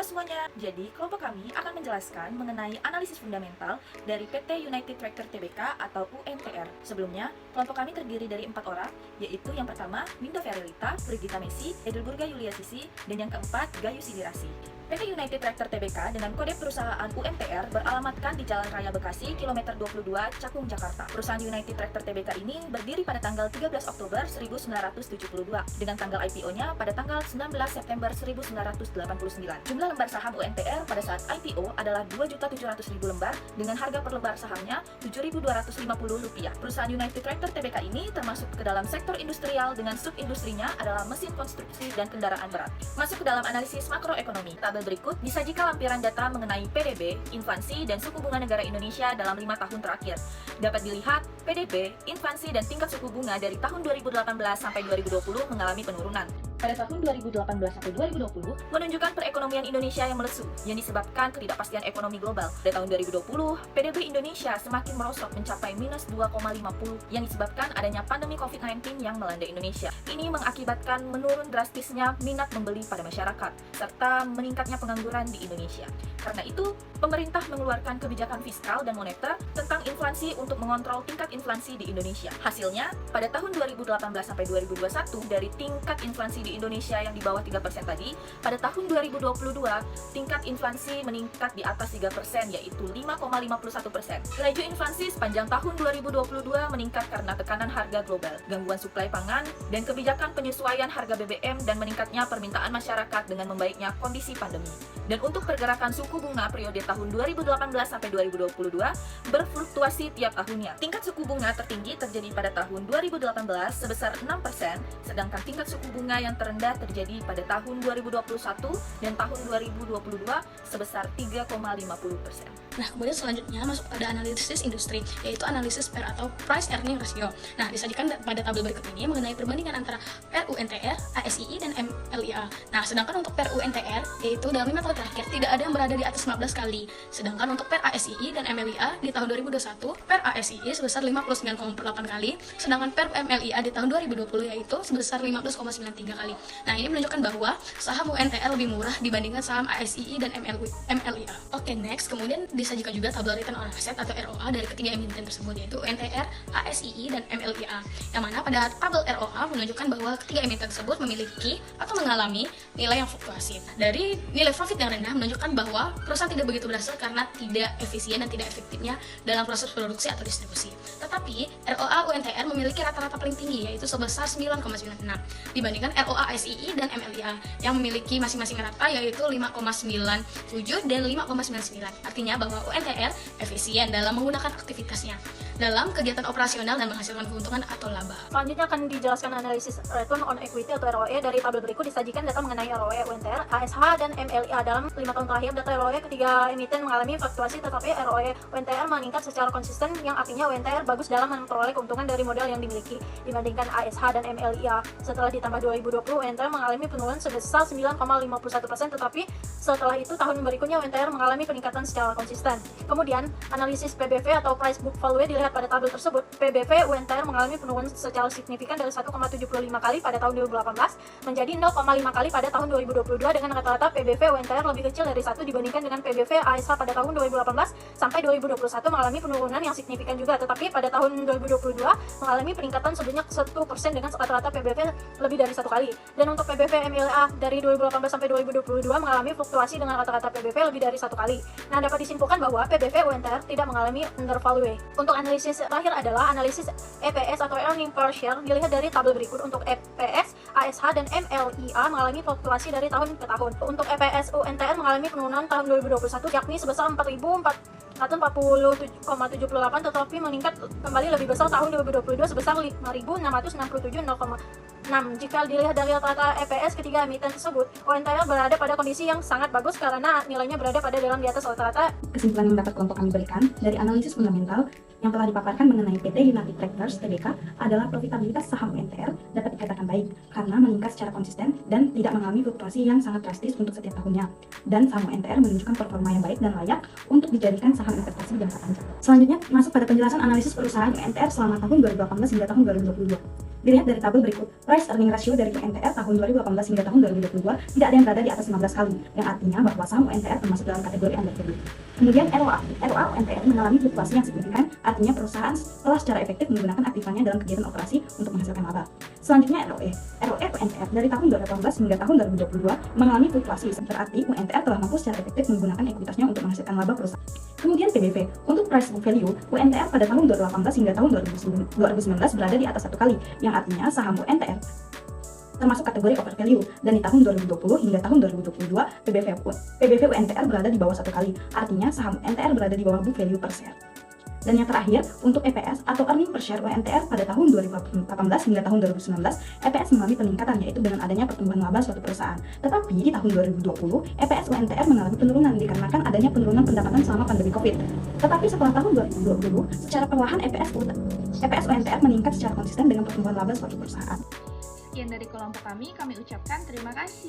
semuanya, jadi kelompok kami akan menjelaskan mengenai analisis fundamental dari PT United Tractor Tbk atau UNTR. Sebelumnya, kelompok kami terdiri dari 4 orang, yaitu yang pertama, Winda Ferelita, Brigita Messi, Edelburga Yulia Sisi, dan yang keempat, Gayu Sidirasi. PT United Tractor Tbk dengan kode perusahaan UNTR beralamatkan di Jalan Raya Bekasi, kilometer 22, Cakung, Jakarta. Perusahaan United Tractor Tbk ini berdiri pada tanggal 13 Oktober 1972 dengan tanggal IPO-nya pada tanggal 19 September 1989. Jumlah lembar saham UNTR pada saat IPO adalah 2.700.000 lembar dengan harga per lembar sahamnya Rp7.250. Perusahaan United Tractor Tbk ini termasuk ke dalam sektor industrial dengan subindustrinya adalah mesin konstruksi dan kendaraan berat. Masuk ke dalam analisis makroekonomi. Berikut disajikan lampiran data mengenai PDB, inflasi, dan suku bunga negara Indonesia dalam 5 tahun terakhir. Dapat dilihat, PDB, inflasi, dan tingkat suku bunga dari tahun 2018 sampai 2020 mengalami penurunan. Pada tahun 2018 sampai 2020 menunjukkan perekonomian Indonesia yang melesu yang disebabkan ketidakpastian ekonomi global. Pada tahun 2020, PDB Indonesia semakin merosot mencapai minus 2,50 yang disebabkan adanya pandemi COVID-19 yang melanda Indonesia. Ini mengakibatkan menurun drastisnya minat membeli pada masyarakat serta meningkatnya pengangguran di Indonesia. Karena itu, pemerintah mengeluarkan kebijakan fiskal dan moneter tentang inflasi untuk mengontrol tingkat inflasi di Indonesia. Hasilnya, pada tahun 2018 sampai 2021 dari tingkat inflasi di Indonesia yang di bawah 3% tadi, pada tahun 2022 tingkat inflasi meningkat di atas 3% yaitu 5,51%. Laju inflasi sepanjang tahun 2022 meningkat karena tekanan harga global, gangguan suplai pangan, dan kebijakan penyesuaian harga BBM dan meningkatnya permintaan masyarakat dengan membaiknya kondisi pandemi. Dan untuk pergerakan suku bunga periode tahun 2018 sampai 2022 berfluktuasi tiap tahunnya. Tingkat suku bunga tertinggi terjadi pada tahun 2018 sebesar 6%, sedangkan tingkat suku bunga yang terendah terjadi pada tahun 2021 dan tahun 2022 sebesar 3,50%. Nah, kemudian selanjutnya masuk pada analisis industri, yaitu analisis PER atau Price Earning Ratio. Nah, disajikan pada tabel berikut ini mengenai perbandingan antara PER UNTR, ASII, dan MLIA. Nah, sedangkan untuk PER UNTR, yaitu dalam 5 tahun terakhir tidak ada yang berada di atas 15 kali. Sedangkan untuk PER ASII dan MLIA di tahun 2021, PER ASII sebesar 59,48 kali, sedangkan PER MLIA di tahun 2020 yaitu sebesar 15,93 kali. Nah, ini menunjukkan bahwa saham UNTR lebih murah dibandingkan saham ASII dan MLIA. Oke, next, kemudian disajikan juga tabel return on asset atau ROA dari ketiga emiten tersebut, yaitu UNTR, ASII, dan MLIA. Yang mana pada tabel ROA menunjukkan bahwa ketiga emiten tersebut memiliki atau mengalami nilai yang fluktuatif. Dari nilai profit yang rendah menunjukkan bahwa perusahaan tidak begitu berhasil karena tidak efisien dan tidak efektifnya dalam proses produksi atau distribusi. Tetapi ROA UNTR memiliki rata-rata paling tinggi, yaitu sebesar 9,96 dibandingkan ROA ASII dan MLIA yang memiliki masing-masing rata yaitu 5,97 dan 5,99. Artinya bahwa UNTR efisien dalam menggunakan aktivitasnya dalam kegiatan operasional dan menghasilkan keuntungan atau laba. Selanjutnya akan dijelaskan analisis return on equity atau ROE. Dari tabel berikut disajikan data mengenai ROE UNTR, ASH, dan MLIA. Dalam 5 tahun terakhir, data ROE ketiga emiten mengalami fluktuasi, tetapi ROE UNTR meningkat secara konsisten, yang artinya UNTR bagus dalam memperoleh keuntungan dari modal yang dimiliki dibandingkan ASH dan MLIA. Setelah ditambah 2020, UNTR mengalami penurunan sebesar 9,51%, tetapi setelah itu tahun berikutnya UNTR mengalami peningkatan secara konsisten. Kemudian, analisis PBV atau Price Book Value dilihat pada tabel tersebut. PBV UNTR mengalami penurunan secara signifikan dari 1,75 kali pada tahun 2018 menjadi 0,5 kali pada tahun 2022 dengan rata-rata PBV UNTR lebih kecil dari 1 dibandingkan dengan PBV ASH pada tahun 2018 sampai 2021 mengalami penurunan yang signifikan juga, tetapi pada tahun 2022 mengalami peningkatan sebanyak 1% dengan rata-rata PBV lebih dari 1 kali. Dan untuk PBV MLA dari 2018 sampai 2022 mengalami fluktuasi dengan rata-rata PBV lebih dari 1 kali. Nah, dapat disimpulkan bahwa PBV UNTR tidak mengalami undervalue. Untuk analisis terakhir adalah analisis EPS atau earning per share. Dilihat dari tabel berikut. Untuk EPS, ASH, dan MLIA mengalami fluktuasi dari tahun ke tahun. Untuk EPS UNTR mengalami penurunan tahun 2021 yakni sebesar 4.447,78, tetapi meningkat kembali lebih besar tahun 2022 sebesar 5.667,06. Jika dilihat dari rata-rata EPS ketiga emiten tersebut, UNTR berada pada kondisi yang sangat bagus karena nilainya berada pada dalam di atas rata-rata. Kesimpulan yang dapat kelompok kami berikan dari analisis fundamental yang telah dipaparkan mengenai PT United Tractors Tbk adalah profitabilitas saham UNTR dapat dikatakan baik karena meningkat secara konsisten dan tidak mengalami fluktuasi yang sangat drastis untuk setiap tahunnya. Dan saham UNTR menunjukkan performa yang baik dan layak untuk dijadikan saham investasi jangka panjang. Selanjutnya masuk pada penjelasan analisis perusahaan UNTR selama tahun 2018 hingga tahun 2022. Dilihat dari tabel berikut, price earning ratio dari UNTR tahun 2018 hingga tahun 2022 tidak ada yang berada di atas 15 kali, yang artinya bahwa saham UNTR termasuk dalam kategori undervalued. Kemudian ROA UNTR mengalami fluktuasi yang signifikan, artinya perusahaan telah secara efektif menggunakan aktifannya dalam kegiatan operasi untuk menghasilkan laba. Selanjutnya ROE UNTR dari tahun 2018 hingga tahun 2022 mengalami fluktuasi, berarti UNTR telah mampu secara efektif menggunakan ekuitasnya untuk menghasilkan laba perusahaan. Kemudian PBV, untuk price book value, UNTR pada tahun 2018 hingga tahun 2019 berada di atas 1 kali, yang artinya saham UNTR termasuk kategori overvalue, dan di tahun 2020 hingga tahun 2022 PBV UNTR berada di bawah 1 kali, artinya saham UNTR berada di bawah book value per share. Dan yang terakhir, untuk EPS atau earning per share UNTR pada tahun 2018 hingga tahun 2019, EPS mengalami peningkatan, yaitu dengan adanya pertumbuhan laba suatu perusahaan. Tetapi di tahun 2020, EPS UNTR mengalami penurunan dikarenakan adanya penurunan pendapatan selama pandemi COVID. Tetapi setelah tahun 2020, secara perlahan EPS UNTR meningkat secara konsisten dengan pertumbuhan laba suatu perusahaan. Sekian dari kelompok kami ucapkan terima kasih.